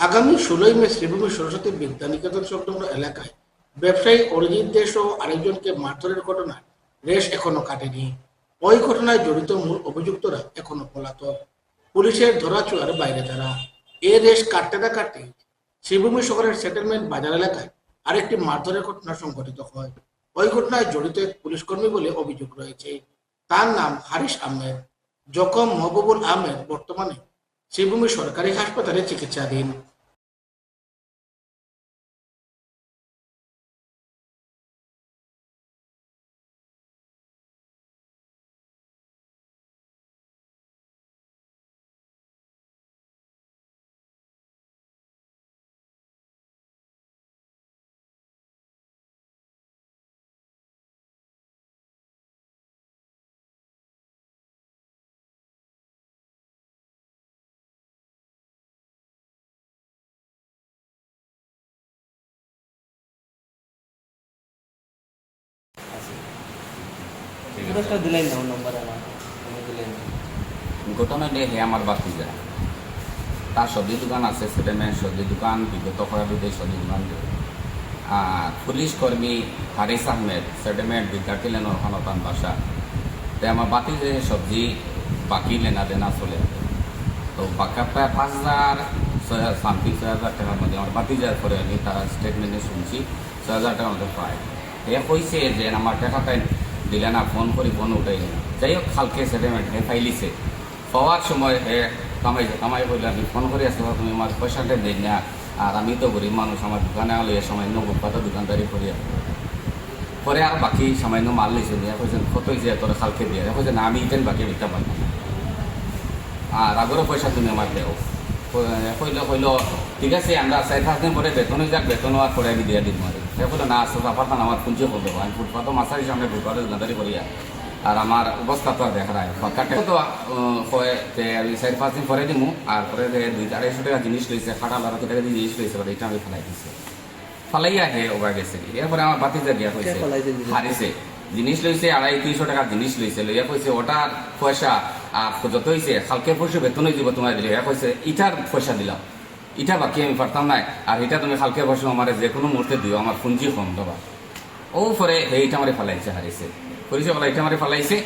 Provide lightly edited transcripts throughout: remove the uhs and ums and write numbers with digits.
আগামী 16 মে শ্রীভূমি সরস্বতী বিদ্যানিকেতন সংলগ্ন এলাকায় ব্যবসায়ী অরিজিৎ দে সহ আরেকজনকে মারধরের ঘটনায় রেশ এখনো কাটেনি। ওই ঘটনায় জড়িত মূল অভিযুক্তরা এখনো পলাতক, পুলিশের ধরাছোঁয়ার বাইরে তারা। এ রেশ কাটতে না কাটতেই শ্রীভূমি শহরের সেটেলমেন্ট বাজার এলাকায় আরেকটি মারধরের ঘটনা সংঘটিত হয়। ওই ঘটনায় জড়িত এক পুলিশকর্মী বলে অভিযোগ রয়েছে। তার নাম হারিস আহমেদ। জখম মহবুবুল আহমেদ বর্তমানে শ্রীভূমি সরকারি হাসপাতালে চিকিৎসাধীন। পুরস্কার দিলেন না, ওর নম্বর আমার দিলেন না। ঘটনা হে আমার বাতিজা, তার সবজি দোকান আছে, সেটেলমেন্ট সবজি দোকান, বিগত কয়েকদিন সবজি দোকান। আর পুলিশ কর্মী হারিস আহমেদ সেটেলমেন্ট বিদ্যার্থী লেনের ওখানতান বাসা। তো আমার বাতিজে সবজি বাকি লেনা দেনা চলে, তো বাকি প্রায় 5,000 সামথিং 6,000 টাকার মধ্যে আমার বাতিজার পরে আমি তার স্টেটমেন্টে শুনছি 6,000 টাকার মধ্যে পায়। এ কইছে যে আমার টাকাটা দিলে না, ফোন করি ফোন উঠাই না। যাই হোক কালকে সেটেলমেন্ট হে ফাইলিছে, পাওয়ার সময় হে কামাই বললে আমি ফোন করে আসতে তুমি আমার পয়সাটা দেই না, আর আমি তো গরিব মানুষ, আমার দোকানে আলো এ সামান্য ফুটপাতে দোকানদারি করি। পরে আর বাকি সামান্য মাল লিছে নিয়ে কইছেন কত হয়েছে তোরা কালকে দিয়ে কইছে না, আমি ইটেন বাকি দিতে পারবো না, আর আগরও পয়সা তুমি আমার দেও। কইল ঠিক আছে, আমরা 4-5 দিন পরে বেতন হয়ে যাক, বেতন হওয়ার পরে আমি দিয়ে দিন মারি। সে বললো না, পারতাম আমার পুঁজি করতে হবে, আমি ফুটপাতও মাসারি সামনে ফুটপাতে দোকানদারি করি, আর আমার অবস্থা তো দেখা যায় বাক্কাটা তো হয় যে আমি 4-5 দিন পরে দিমু, আর পরে 200-250 টাকা জিনিস লইছে, খাটাল আর টাকা দিয়ে জিনিস লইছে, এটা আমি ফেলাই দিচ্ছি, ফালাইয়া হে ওবার গেছে। এরপরে আমার বাতিজা দিয়া হয়েছে হারিছে, জিনিস লইছে 250-300 টাকার জিনিস লইছে, লইয়া কইছে ওটার পয়সা আর যত হয়েছে কালকে পয়সা বেতন হয়ে যাব তোমার দিলে। কইছে ইটার পয়সা দিলাম, ইটা বাকি আমি পারতাম না, আর এটা তুমি কালকে পয়সা আমার যে কোনো মুহূর্তে দিও, আমার পুঁজি কম দেবা। ও পরে এইটা মারি ফেলাইছে, হারিছে করেছে বলে এটা মারি ফেলাইছে,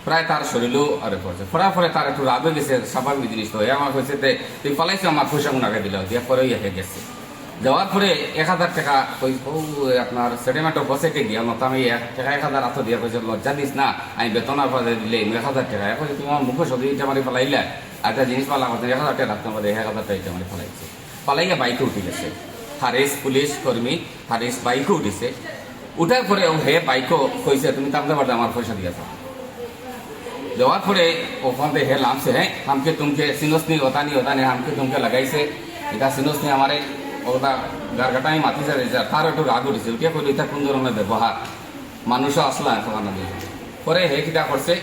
প্রায় তার শরীরও আরে পড়ছে। ফোড়ার পরে তার একটু রাগ হয়ে গেছে, স্বাভাবিক জিনিস তো। আমার হয়েছে তুই ফেলাইছো, আমার পয়সা গুণাকে দিল, দিয়ে পরে ইয়ে গেছে। যাওয়ার পরে 1,000 টাকা আপনার সেটেলমেন্টের বসেটে গিয়া মতো আমি 1,000 আত দিয়া কইছে লজ্জা দিস না, আমি বেতনের পরে দিলে 1,000 টাকা। এখন তুমি আমার মুখে সবজি ইটা মারি ফেলাইলে, আর একটা জিনিস পালা করতে 1,000 টাকা রাখতে পারে, 1,000 টাকা ইটা মারি ফেলাইছে। পালাইয়া বাইকে উঠে গেছে, হারিস পুলিশ কর্মী হারিস বাইকে উঠিছে। উঠার পরে হে বাইকও কইছে তুমি তামতে পারতে আমার পয়সা দিয়েছ। যাওয়ার পরে ওখান থেকে হে লামছে, হ্যাঁ হামকে তুমকে সিনোসনি ওতানি হামকে তুমকে লাগাইছে, এটা সিনোসনি আমারে ওটা গারগাটা আমি মাতি যাইছে, তার একটু রাগ উঠেছে। উঠিয়া কইল এটা কোন ধরনের ব্যবহার, মানুষও আসলা এখন দিয়ে। পরে হে কিটা করছে,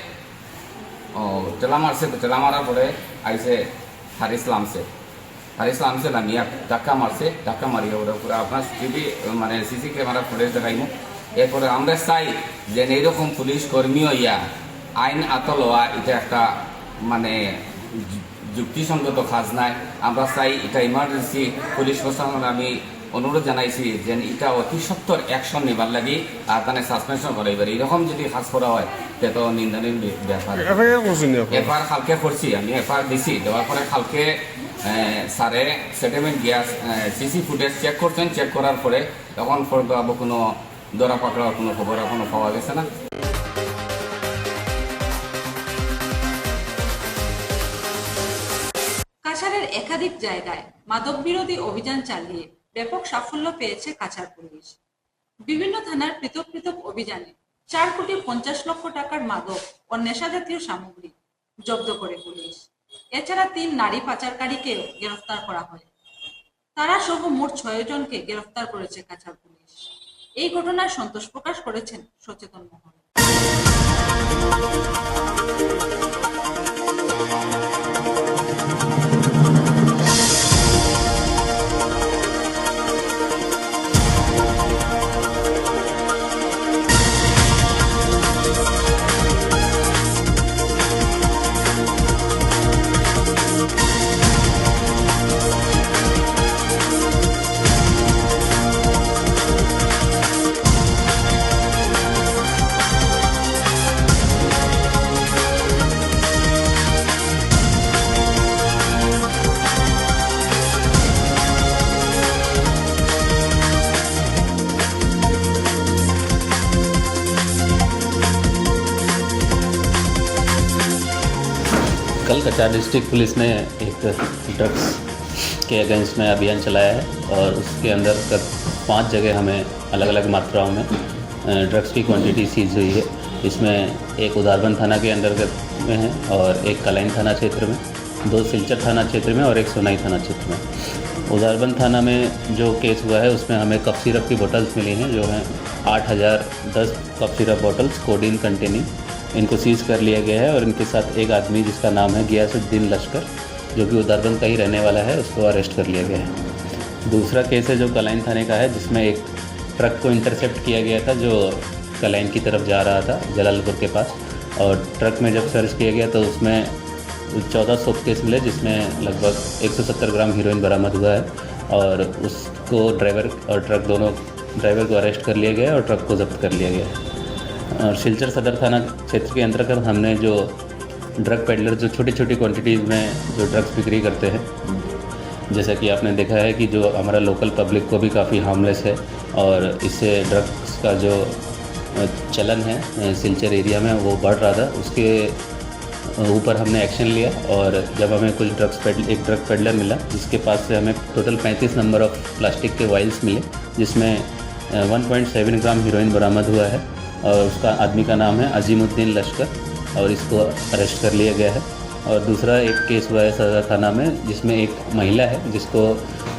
টেলা মারছে, টেলা মারার পরে আইসে হারিস লামছে, নামিয়া ধাক্কা মারছে, ধাক্কা মারিয়ে ওরা পুরো আপনার যদি মানে সিসি ক্যামেরা ফুটেজ দেখাইমু। এরপরে আমরা চাই যে এইরকম পুলিশ কর্মীও আইন আতলোয়া, এটা একটা মানে যুক্তিসঙ্গত কাজ নাই। আমরা চাই এটা ইমার্জেন্সি পুলিশ প্রশাসন আমি অনুরোধ জানাইছি যে এটা অতি সত্তর অ্যাকশন নেবার লাগে, আর তাহলে সাসপেনশন করাইবার। এরকম যদি কাজ করা হয় তো নিন্দানীয় ব্যাপার। এফআইআর কালকে করছি আমি, এফআইআর দিছি, দেওয়ার পরে কালকে স্যারে সেটেলমেন্ট গ্যাস সিসি ফুটেজ চেক করছেন, চেক করার পরে তখন কোনো ধরা পাকড়ার কোনো খবর এখনো পাওয়া গেছে না। কাছাড়ের একাধিক জায়গায় মাদক বিরোধী অভিযান চালিয়ে ব্যাপক সাফল্য পেয়েছে কাছাড় পুলিশ। বিভিন্ন থানার পৃথক পৃথক অভিযানে 4,50,00,000 টাকার মাদক ও নেশাজাতীয় সামগ্রী জব্দ করে পুলিশ। এছাড়া 3 নারী পাচারকারীকেও গ্রেফতার করা হয়। তারা সহ মোট 6 জনকে গ্রেফতার করেছে কাছাড় পুলিশ। এই ঘটনায় সন্তোষ প্রকাশ করেছেন সচেতন মহল। कल कचार डिस्ट्रिक्ट पुलिस ने एक ड्रग्स के अगेंस्ट में अभियान चलाया है और उसके अंदर 5 जगह हमें अलग अलग मात्राओं में ड्रग्स की क्वांटिटी सीज हुई है। इसमें एक उदारबंद थाना के अंतर्गत में है और एक कलाइन थाना क्षेत्र में, 2 सिलचर थाना क्षेत्र में और एक सोनाई थाना क्षेत्र में। उदारबंद थाना में जो केस हुआ है उसमें हमें कफ सिरप की बोतल्स मिली हैं जो हैं 8010 cough syrup bottles codeine containing, इनको सीज़ कर लिया गया है और इनके साथ एक आदमी जिसका नाम है गियासुद्दीन लश्कर जो कि उदारबंद का ही रहने वाला है, उसको अरेस्ट कर लिया गया है। दूसरा केस है जो कलाइन थाने का है जिसमें एक ट्रक को इंटरसेप्ट किया गया था जो कलाइन की तरफ जा रहा था जलालपुर के पास, और ट्रक में जब सर्च किया गया तो उसमें 14 सोप केस मिले जिसमें लगभग 170 ग्राम हीरोइन बरामद हुआ है और उसको ड्राइवर और ट्रक दोनों ड्राइवर को अरेस्ट कर लिया गया और ट्रक को जब्त कर लिया गया है। और सिलचर सदर थाना क्षेत्र के अंतर्गत हमने जो ड्रग पेडलर जो छोटी छोटी क्वांटिटीज़ में जो ड्रग्स बिक्री करते हैं, जैसा कि आपने देखा है कि जो हमारा लोकल पब्लिक को भी काफ़ी हार्मलेस है और इससे ड्रग्स का जो चलन है सिलचर एरिया में वो बढ़ रहा था, उसके ऊपर हमने एक्शन लिया और जब हमें कुछ एक ड्रग पेडलर मिला जिसके पास से हमें टोटल 35 नंबर ऑफ प्लास्टिक के वाइल्स मिले जिसमें 1.7 ग्राम हीरोइन बरामद हुआ है और उसका आदमी का नाम है अजीमुद्दीन लश्कर और इसको अरेस्ट कर लिया गया है। और दूसरा एक केस हुआ है सदर थाना में जिसमें एक महिला है जिसको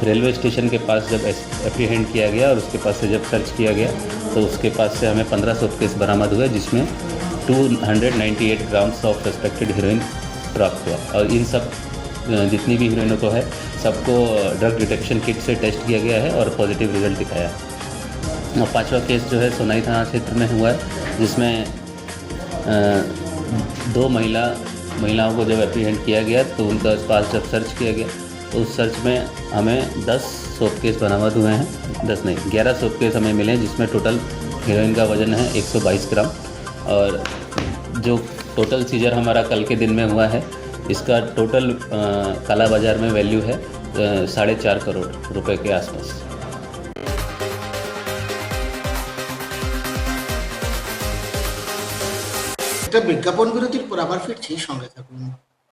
रेलवे स्टेशन के पास जब एप्रीहेंड किया गया और उसके पास से जब सर्च किया गया तो उसके पास से हमें 15 सोप केस बरामद हुए जिसमें 298 ग्राम्स ऑफ सस्पेक्टेड हीरोइन प्राप्त हुआ। और इन सब जितनी भी हीरोइनों को है सबको ड्रग डिटेक्शन किट से टेस्ट किया गया है और पॉजिटिव रिजल्ट दिखाया है। और 5वां केस जो है सोनाई थाना क्षेत्र में हुआ है जिसमें 2 महिलाओं को जब एप्रीहेंड किया गया तो उनका पास जब सर्च किया गया तो उस सर्च में हमें 10 सोप केस बरामद हुए हैं, 10 नहीं 11 सोप केस हमें मिले हैं जिसमें टोटल हीरोइन का वज़न है 122 ग्राम। और जो टोटल सीजर हमारा कल के दिन में हुआ है इसका टोटल काला बाज़ार में वैल्यू है 4.5 करोड़ रुपए के आसपास। একটা বিজ্ঞাপন বিরতির পর আবার ফিরছি, সঙ্গে থাকুন।